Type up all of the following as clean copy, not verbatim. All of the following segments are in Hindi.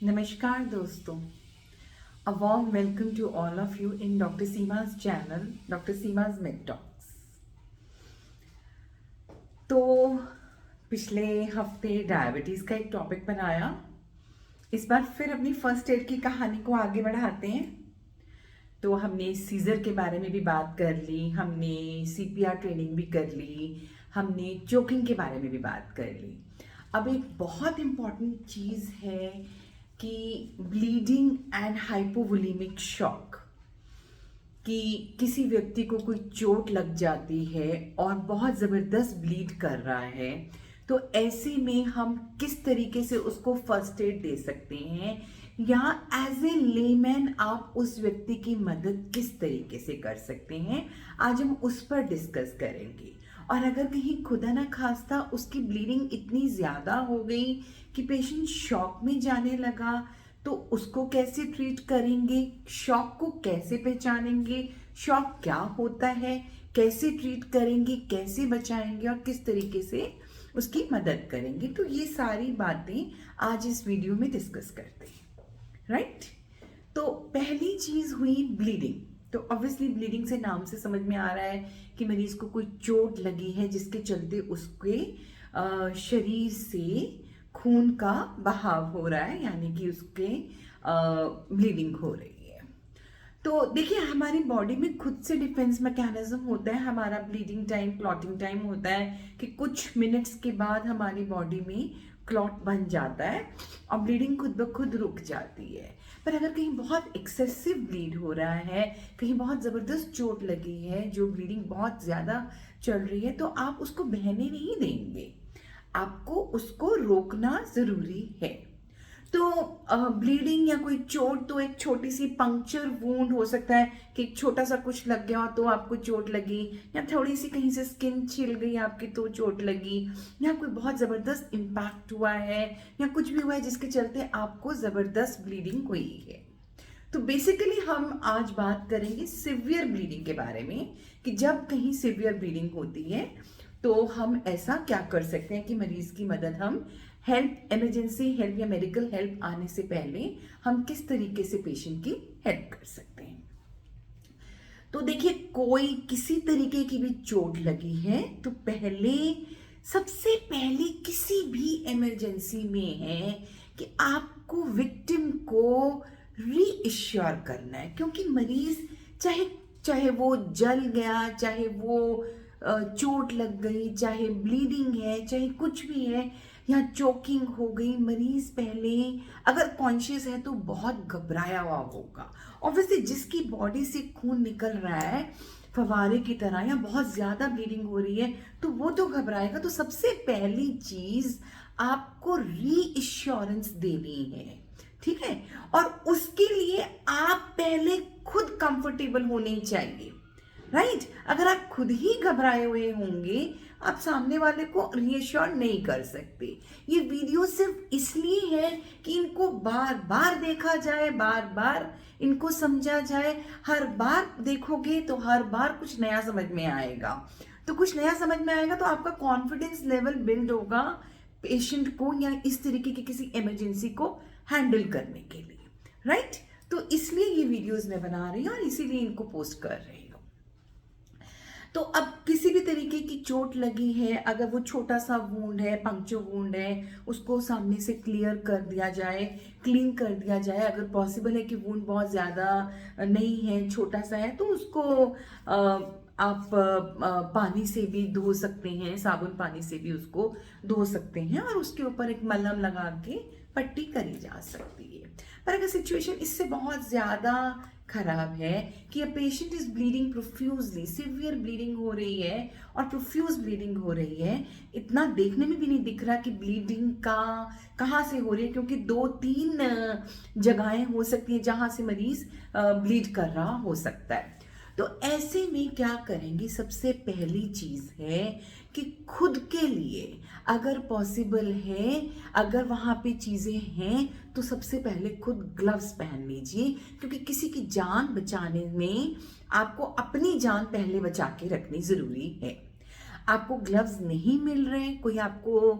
नमस्कार दोस्तों, a warm welcome to all of you in Dr. Seema's channel, Dr. Seema's Med Talks। तो पिछले हफ्ते डायबिटीज़ का एक टॉपिक बनाया। इस बार फिर अपनी फर्स्ट एड की कहानी को आगे बढ़ाते हैं। तो हमने सीजर के बारे में भी बात कर ली, हमने सीपीआर ट्रेनिंग भी कर ली, हमने चोकिंग के बारे में भी बात कर ली। अब एक बहुत इम्पॉर्टेंट चीज़ है कि ब्लीडिंग एंड हाइपोवोलेमिक शॉक, कि किसी व्यक्ति को कोई चोट लग जाती है और बहुत ज़बरदस्त ब्लीड कर रहा है, तो ऐसे में हम किस तरीके से उसको फर्स्ट एड दे सकते हैं या एज ए लेमैन आप उस व्यक्ति की मदद किस तरीके से कर सकते हैं, आज हम उस पर डिस्कस करेंगे। और अगर कहीं खुदा ना खास्ता उसकी ब्लीडिंग इतनी ज़्यादा हो गई कि पेशेंट शॉक में जाने लगा, तो उसको कैसे ट्रीट करेंगे, शॉक को कैसे पहचानेंगे, शॉक क्या होता है, कैसे ट्रीट करेंगे, कैसे बचाएंगे और किस तरीके से उसकी मदद करेंगे। तो ये सारी बातें आज इस वीडियो में डिस्कस करते हैं, राइट। तो पहली चीज़ हुई ब्लीडिंग। तो ऑब्वियसली ब्लीडिंग से नाम से समझ में आ रहा है कि मरीज को कोई चोट लगी है जिसके चलते उसके शरीर से खून का बहाव हो रहा है, यानी कि उसके ब्लीडिंग हो रही है। तो देखिए, हमारी बॉडी में खुद से डिफेंस मैकेनिज्म होता है। हमारा ब्लीडिंग टाइम, क्लॉटिंग टाइम होता है कि कुछ मिनट्स के बाद हमारी बॉडी में क्लॉट बन जाता है और ब्लीडिंग खुद ब खुद रुक जाती है। पर अगर कहीं बहुत एक्सेसिव ब्लीड हो रहा है, कहीं बहुत ज़बरदस्त चोट लगी है, जो ब्लीडिंग बहुत ज़्यादा चल रही है, तो आप उसको बहने नहीं देंगे, आपको उसको रोकना ज़रूरी है। तो ब्लीडिंग या कोई चोट तो एक छोटी सी पंक्चर वूंड हो सकता है कि छोटा सा कुछ लग गया तो आपको चोट लगी, या थोड़ी सी कहीं से स्किन छिल गई आपकी तो चोट लगी, या कोई बहुत ज़बरदस्त इम्पैक्ट हुआ है या कुछ भी हुआ है जिसके चलते आपको ज़बरदस्त ब्लीडिंग हुई है। तो बेसिकली हम आज बात करेंगे सिवियर ब्लीडिंग के बारे में, कि जब कहीं सिवियर ब्लीडिंग होती है तो हम ऐसा क्या कर सकते हैं कि मरीज की मदद हम हेल्प, इमरजेंसी हेल्प या मेडिकल हेल्प आने से पहले हम किस तरीके से पेशेंट की हेल्प कर सकते हैं। तो देखिए, कोई किसी तरीके की भी चोट लगी है तो सबसे पहले किसी भी इमरजेंसी में है कि आपको विक्टिम को रीअश्योर करना है, क्योंकि मरीज चाहे वो जल गया, चाहे वो चोट लग गई, चाहे ब्लीडिंग है, चाहे कुछ भी है, या चोकिंग हो गई, मरीज पहले अगर कॉन्शियस है तो बहुत घबराया हुआ होगा। ऑब्वियसली जिसकी बॉडी से खून निकल रहा है फवारे की तरह या बहुत ज़्यादा ब्लीडिंग हो रही है तो वो तो घबराएगा। तो सबसे पहली चीज़ आपको रीअश्योरेंस देनी है, ठीक है। और उसके लिए आप पहले खुद कंफर्टेबल होने चाहिए, राइट। अगर आप खुद ही घबराए हुए होंगे, आप सामने वाले को रीअश्योर नहीं कर सकते। ये वीडियो सिर्फ इसलिए है कि इनको बार बार देखा जाए, बार बार इनको समझा जाए। हर बार देखोगे तो हर बार कुछ नया समझ में आएगा, तो कुछ नया समझ में आएगा तो आपका कॉन्फिडेंस लेवल बिल्ड होगा पेशेंट को या इस तरीके की किसी इमरजेंसी को हैंडल करने के लिए, राइट। तो इसलिए ये वीडियोस मैं बना रही हूँ और इसीलिए इनको पोस्ट कर रही हूँ। तो अब किसी भी तरीके की चोट लगी है, अगर वो छोटा सा वूंड है, पंक्चर वूंड है, उसको सामने से क्लियर कर दिया जाए, क्लीन कर दिया जाए। अगर पॉसिबल है कि वूंड बहुत ज़्यादा नहीं है, छोटा सा है, तो उसको आप पानी से भी धो सकते हैं, साबुन पानी से भी उसको धो सकते हैं और उसके ऊपर एक मलहम लगा के पट्टी करी जा सकती है। पर अगर सिचुएशन इससे बहुत ज़्यादा खराब है कि a patient is bleeding profusely, severe bleeding हो रही है और प्रोफ्यूज ब्लीडिंग हो रही है, इतना देखने में भी नहीं दिख रहा कि ब्लीडिंग कहाँ से हो रही है, क्योंकि 2-3 जगहें हो सकती हैं जहाँ से मरीज ब्लीड कर रहा हो सकता है। तो ऐसे में क्या करेंगे, सबसे पहली चीज़ है कि खुद के लिए अगर पॉसिबल है, अगर वहाँ पे चीज़ें हैं तो सबसे पहले खुद ग्लव्स पहन लीजिए, क्योंकि किसी की जान बचाने में आपको अपनी जान पहले बचा के रखनी ज़रूरी है। आपको ग्लव्स नहीं मिल रहे, कोई आपको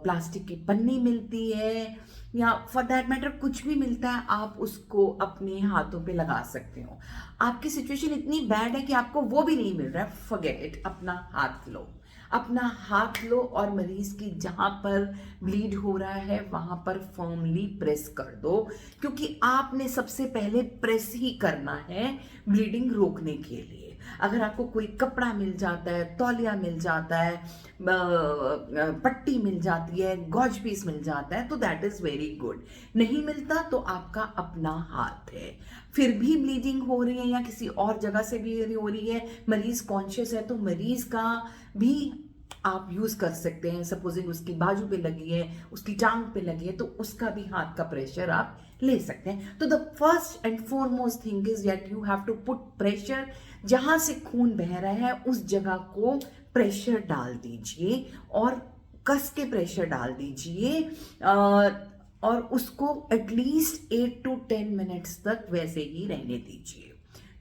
प्लास्टिक की पन्नी मिलती है या फॉर दैट मैटर कुछ भी मिलता है, आप उसको अपने हाथों पे लगा सकते हो। आपकी सिचुएशन इतनी बैड है कि आपको वो भी नहीं मिल रहा है, फॉरगेट इट, अपना हाथ लो, अपना हाथ लो और मरीज की जहां पर ब्लीड हो रहा है वहां पर फर्मली प्रेस कर दो, क्योंकि आपने सबसे पहले प्रेस ही करना है ब्लीडिंग रोकने के लिए। अगर आपको कोई कपड़ा मिल जाता है, तौलिया मिल जाता है, पट्टी मिल जाती है, गॉज पीस मिल जाता है, तो दैट इज वेरी गुड। नहीं मिलता तो आपका अपना हाथ है, फिर भी ब्लीडिंग हो रही है या किसी और जगह से भी हो रही है, मरीज कॉन्शियस है, तो मरीज का भी आप यूज कर सकते हैं। सपोजिंग उसकी बाजू पे लगी है, उसकी टांग पे लगी है, तो उसका भी हाथ का प्रेशर आप ले सकते हैं। तो the first and foremost thing is that you have to put pressure, जहां से खून बह रहा है उस जगह को प्रेशर डाल दीजिए और कस के प्रेशर डाल दीजिए, और उसको एटलीस्ट 8 to 10 मिनट्स तक वैसे ही रहने दीजिए।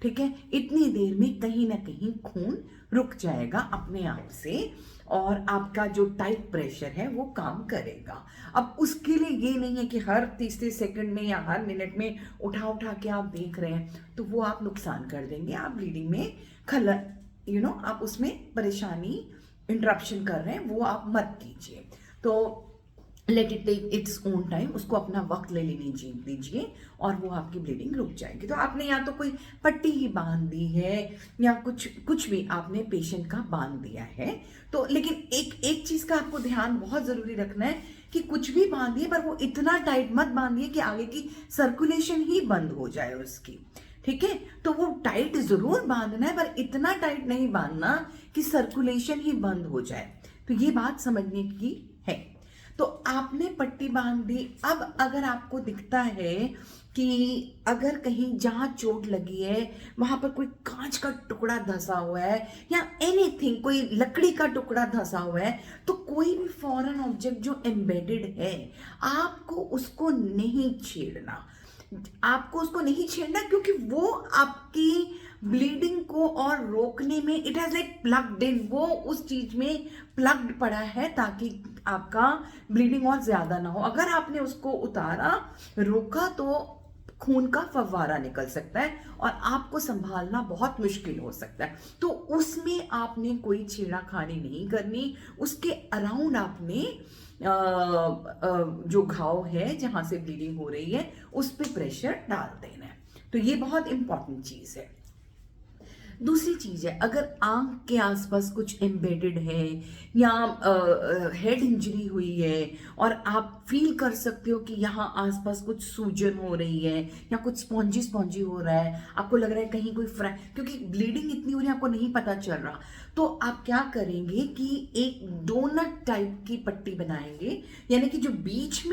ठीक है, इतनी देर में कहीं ना कहीं खून रुक जाएगा अपने आप से और आपका जो टाइट प्रेशर है वो काम करेगा। अब उसके लिए ये नहीं है कि हर तीसरे सेकंड में या हर मिनट में उठा उठा के आप देख रहे हैं, तो वो आप नुकसान कर देंगे, आप ब्लीडिंग में खलल आप उसमें परेशानी, इंटरप्शन कर रहे हैं, वो आप मत कीजिए। तो let it take its own time, उसको अपना वक्त ले लेने दीजिए और वो आपकी ब्लीडिंग रुक जाएगी। तो आपने या तो कोई पट्टी ही बांध दी है या कुछ भी आपने पेशेंट का बांध दिया है, तो लेकिन एक चीज का आपको ध्यान बहुत जरूरी रखना है कि कुछ भी बांधिए पर वो इतना टाइट मत बांधिए कि आगे की सर्कुलेशन ही बंद हो जाए उसकी। ठीक है, तो वो टाइट जरूर बांधना है पर इतना टाइट नहीं बांधना कि सर्कुलेशन ही बंद हो जाए। तो ये बात समझने की है। तो आपने पट्टी बांध दी। अब अगर आपको दिखता है कि अगर कहीं जहां चोट लगी है वहां पर कोई कांच का टुकड़ा धंसा हुआ है या एनीथिंग, कोई लकड़ी का टुकड़ा धंसा हुआ है, तो कोई भी फॉरेन ऑब्जेक्ट जो एम्बेडेड है आपको उसको नहीं छेड़ना, आपको उसको नहीं छेड़ना, क्योंकि वो आपकी ब्लीडिंग को और रोकने में it has like plugged in, वो उस चीज में प्लग्ड पड़ा है ताकि आपका ब्लीडिंग और ज्यादा ना हो। अगर आपने उसको उतारा, रोका, तो खून का फव्वारा निकल सकता है और आपको संभालना बहुत मुश्किल हो सकता है। तो उसमें आपने कोई छेड़ाखानी नहीं करनी, उसके अराउंड आपने जो घाव है जहां से ब्लीडिंग हो रही है उस पर प्रेशर डाल देना है। तो ये बहुत इंपॉर्टेंट चीज है। दूसरी चीज है, अगर आंख के आसपास कुछ एम्बेडेड है या हेड इंजरी हुई है और आप फील कर सकते हो कि यहाँ आसपास कुछ सूजन हो रही है या कुछ स्पॉन्जी स्पॉन्जी हो रहा है, आपको लग रहा है कहीं कोई क्योंकि ब्लीडिंग इतनी हो रही है आपको नहीं पता चल रहा, तो आप क्या करेंगे कि एक डोनट टाइप की पट्टी बनाएंगे, यानी कि जो बीच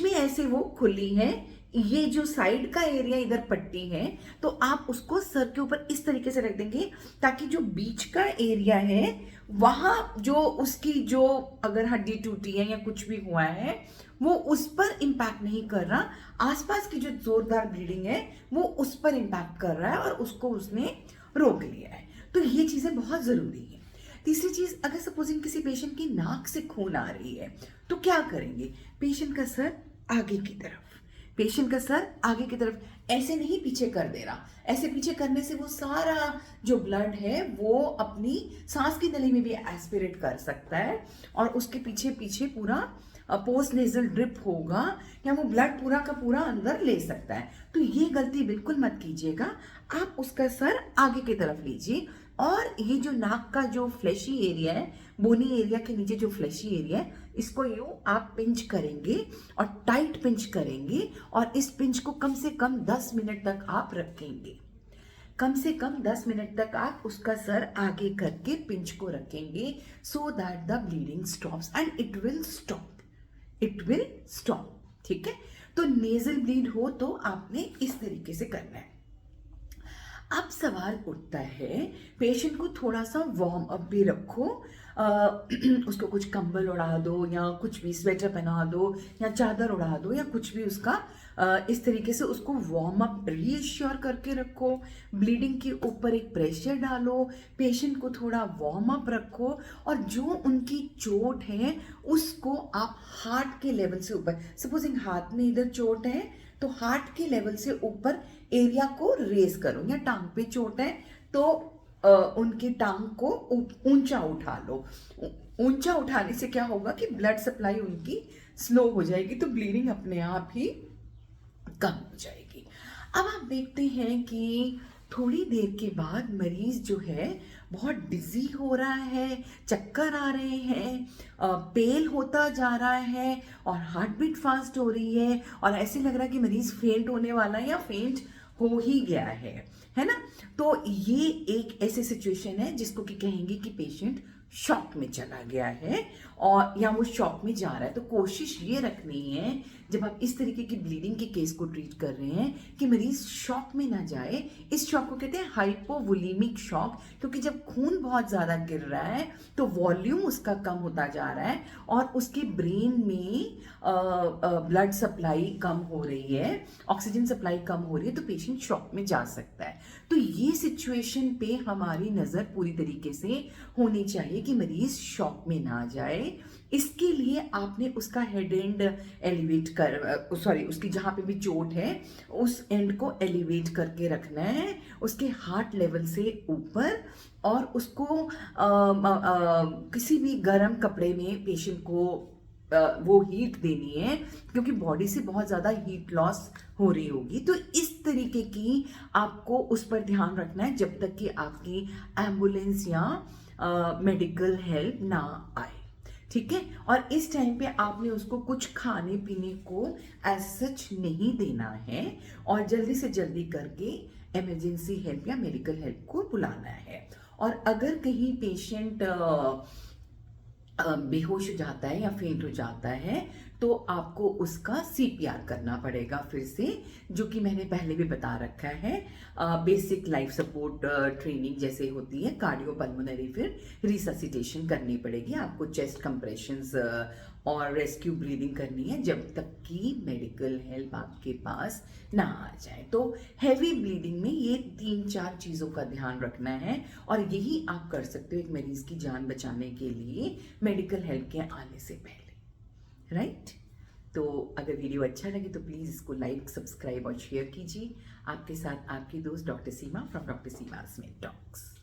में ऐसे वो खुली है, ये जो साइड का एरिया इधर पट्टी है, तो आप उसको सर के ऊपर इस तरीके से रख देंगे ताकि जो बीच का एरिया है वहां जो उसकी जो अगर हड्डी टूटी है या कुछ भी हुआ है वो उस पर इंपैक्ट नहीं कर रहा, आसपास की जो जोरदार ब्लीडिंग है वो उस पर इंपैक्ट कर रहा है और उसको उसने रोक लिया है। तो ये चीजें बहुत जरूरी है। तीसरी चीज, अगर सपोजिंग किसी पेशेंट की नाक से खून आ रही है तो क्या करेंगे, पेशेंट का सर आगे की तरफ, पेशेंट का सर आगे की तरफ, ऐसे नहीं पीछे कर दे रहा, ऐसे पीछे करने से वो सारा जो ब्लड है वो अपनी सांस की नली में भी एस्पिरेट कर सकता है और उसके पीछे पीछे पूरा पोस्ट नेजल ड्रिप होगा या वो ब्लड पूरा का पूरा अंदर ले सकता है। तो ये गलती बिल्कुल मत कीजिएगा, आप उसका सर आगे की तरफ लीजिए और ये जो नाक का जो फ्लैशी एरिया है, बोनी एरिया के नीचे जो फ्लैशी एरिया है, इसको यूं आप पिंच करेंगे और टाइट पिंच करेंगे और इस पिंच को कम से कम 10 मिनट तक आप रखेंगे। कम से कम 10 मिनट तक आप उसका सर आगे करके पिंच को रखेंगे so that the bleeding stops and it will stop. ठीक है, तो नेजल ब्लीड हो तो आपने इस तरीके से करना है। अब सवाल उठता है, पेशेंट को थोड़ा सा वार्म अप भी रखो, अ, उसको कुछ कंबल उड़ा दो या कुछ भी स्वेटर पहना दो या चादर उड़ा दो या कुछ भी उसका इस तरीके से उसको वार्म अप रीअश्योर करके रखो। ब्लीडिंग के ऊपर एक प्रेशर डालो, पेशेंट को थोड़ा वार्म अप रखो, और जो उनकी चोट है उसको आप हार्ट के लेवल से ऊपर, सपोजिंग हाथ में इधर चोट है तो हार्ट के लेवल से ऊपर एरिया को रेज करो, या टांग पे चोट है तो उनकी टांग को ऊंचा उठा लो। ऊंचा उठाने से क्या होगा कि ब्लड सप्लाई उनकी स्लो हो जाएगी, तो ब्लीडिंग अपने आप ही कम हो जाएगी। अब आप देखते हैं कि थोड़ी देर के बाद मरीज जो है बहुत डिजी हो रहा है, चक्कर आ रहे हैं, पेल होता जा रहा है और हार्ट बीट फास्ट हो रही है, और ऐसे लग रहा है कि मरीज फेंट होने वाला है या फेंट हो ही गया है ना। तो ये एक ऐसी सिचुएशन है जिसको कि कहेंगे कि पेशेंट शॉक में चला गया है और या वो शॉक में जा रहा है। तो कोशिश ये रखनी है जब आप इस तरीके की ब्लीडिंग के केस को ट्रीट कर रहे हैं कि मरीज शॉक में ना जाए। इस शॉक को कहते हैं हाइपोवोलेमिक शॉक, क्योंकि जब खून बहुत ज़्यादा गिर रहा है तो वॉल्यूम उसका कम होता जा रहा है और उसके ब्रेन में ब्लड सप्लाई कम हो रही है, ऑक्सीजन सप्लाई कम हो रही है, तो पेशेंट शॉक में जा सकता है। तो ये सिचुएशन पे हमारी नज़र पूरी तरीके से होनी चाहिए कि मरीज शॉक में ना जाए। इसके लिए आपने उसका हेड एंड एलिवेट कर, सॉरी, उसकी जहाँ पे भी चोट है उस एंड को एलिवेट करके रखना है उसके हार्ट लेवल से ऊपर, और उसको किसी भी गर्म कपड़े में पेशेंट को वो हीट देनी है, क्योंकि बॉडी से बहुत ज़्यादा हीट लॉस हो रही होगी। तो इस तरीके की आपको उस पर ध्यान रखना है जब तक कि आपकी एम्बुलेंस या मेडिकल हेल्प ना आए, ठीक है। और इस टाइम पे आपने उसको कुछ खाने पीने को एज सच नहीं देना है, और जल्दी से जल्दी करके इमरजेंसी हेल्प या मेडिकल हेल्प को बुलाना है। और अगर कहीं पेशेंट बेहोश हो जाता है या फेंट हो जाता है तो आपको उसका सीपीआर करना पड़ेगा फिर से, जो कि मैंने पहले भी बता रखा है। बेसिक लाइफ सपोर्ट ट्रेनिंग जैसे होती है कार्डियोपल्मोनरी, फिर रिससिटेशन करनी पड़ेगी आपको, चेस्ट कंप्रेशंस और रेस्क्यू ब्रीदिंग करनी है जब तक कि मेडिकल हेल्प आपके पास ना आ जाए। तो हैवी ब्लीडिंग में ये 3-4 चीज़ों का ध्यान रखना है, और यही आप कर सकते हो एक मरीज की जान बचाने के लिए मेडिकल हेल्प के आने से पहले, राइट। तो अगर वीडियो अच्छा लगे तो प्लीज़ इसको लाइक, सब्सक्राइब और शेयर कीजिए। आपके साथ आपकी दोस्त doctor Seema from doctor Seema Smith talks.